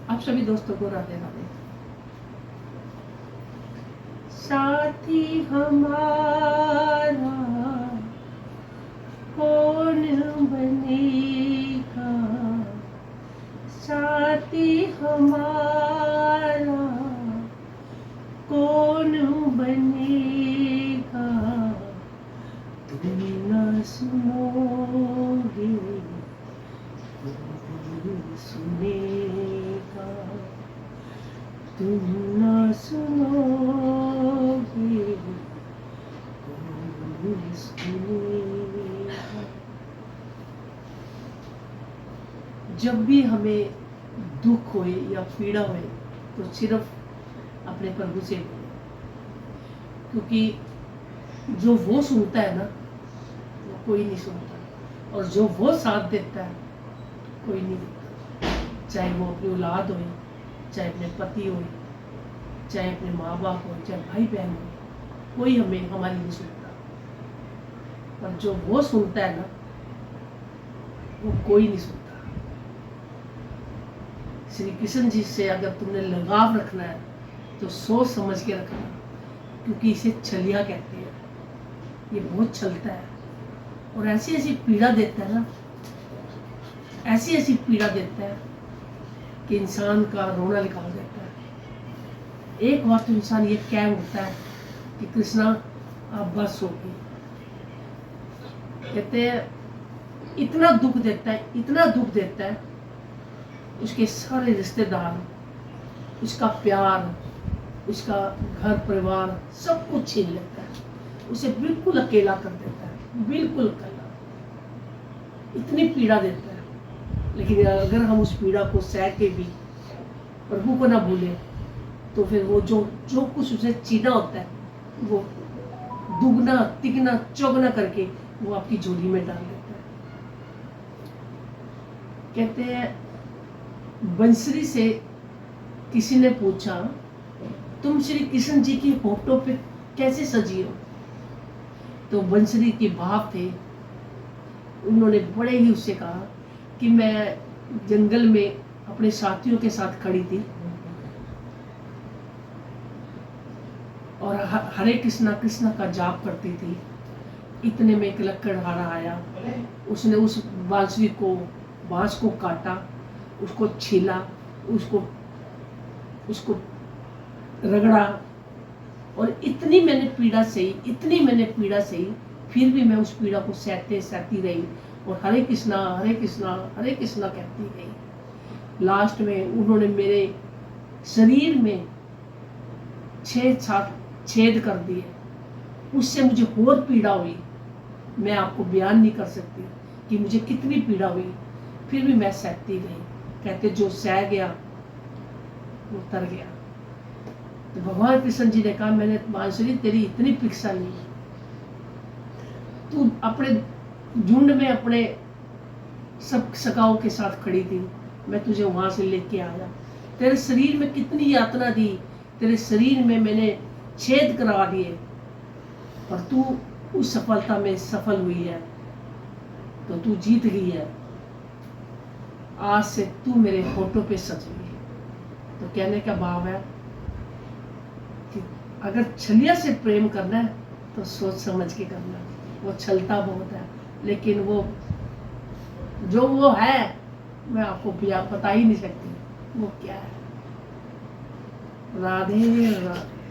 आप सभी दोस्तों को राधे राधे। साथी हमारा कौन बनेगा, साथी हमारा कौन बनेगा, तुम न सुनोगे कौन सुनेगा, तुम न सुनोगे कौन सुनेगा। जब भी हमें दुख होए या पीड़ा होए तो सिर्फ अपने प्रभु से बोले, क्योंकि जो वो सुनता है ना वो कोई नहीं सुनता, और जो वो साथ देता है कोई नहीं देता। चाहे वो अपनी औलाद हो, चाहे अपने पति हो, चाहे अपने माँ बाप हो, चाहे भाई बहन हो, कोई हमें हमारी नहीं सुनता, पर जो वो सुनता है ना वो कोई नहीं सुनता। श्री कृष्ण जी से अगर तुमने लगाव रखना है तो सोच समझ के रखना, क्योंकि इसे छलिया कहते हैं। ये बहुत छलता है और ऐसी ऐसी पीड़ा देता है ना, ऐसी ऐसी पीड़ा देता है कि इंसान का रोना निकाल देता है। एक बार तो इंसान ये कह उठता है कि कृष्णा आप बस हो गई। कहते हैं इतना दुख देता है, इतना दुख देता है, उसके सारे रिश्तेदार, उसका प्यार, उसका घर परिवार सब कुछ छीन लेता है, उसे बिल्कुल अकेला कर देता है, बिल्कुल अकेला, इतनी पीड़ा देता है। लेकिन अगर हम उस पीड़ा को सह के भी प्रभु को ना भूले तो फिर वो जो जो कुछ उसे छीना होता है वो दुगना तिगना चौगना करके वो आपकी झोली में डाल देता है। कहते हैं बंसरी से किसी ने पूछा तुम श्री कृष्ण जी की फोटो पे कैसे सजी हो, तो बंसरी के बाप थे, उन्होंने बड़े ही उससे कहा कि मैं जंगल में अपने साथियों के साथ खड़ी थी और हरे कृष्णा कृष्णा का जाप करती थी। इतने में एक लकड़हारा आया, उसने उस बांसुरी को बांस को काटा, उसको छीला, उसको रगड़ा, और इतनी मैंने पीड़ा सही, इतनी मैंने पीड़ा सही, फिर भी मैं उस पीड़ा को सहती रही और हरे कृष्णा हरे कृष्णा हरे कृष्णा कहती गई। लास्ट में उन्होंने मेरे शरीर में 6-7 छेद कर दिए, उससे मुझे और पीड़ा हुई, मैं आपको बयान नहीं कर सकती कि मुझे कितनी पीड़ा हुई, फिर भी मैं सहती रही। कहते जो सह गया वो तर गया। तो भगवान कृष्ण जी ने कहा मैंने बांसुरी तेरी इतनी परीक्षा ली, तू अपने झुंड में अपने सब सखाओं के साथ खड़ी थी, मैं तुझे वहां से लेके आया, तेरे शरीर में कितनी यातना दी, तेरे शरीर में मैंने छेद करा दिए, पर तू उस सफलता में सफल हुई है, तो तू जीत गई है, आज से तू मेरे फोटो पे सज गई। तो कहने का भाव है कि अगर छलिया से प्रेम करना है तो सोच समझ के करना है। वो छलता बहुत है, लेकिन वो जो वो है मैं आपको बता ही नहीं सकती वो क्या है। राधे राधे।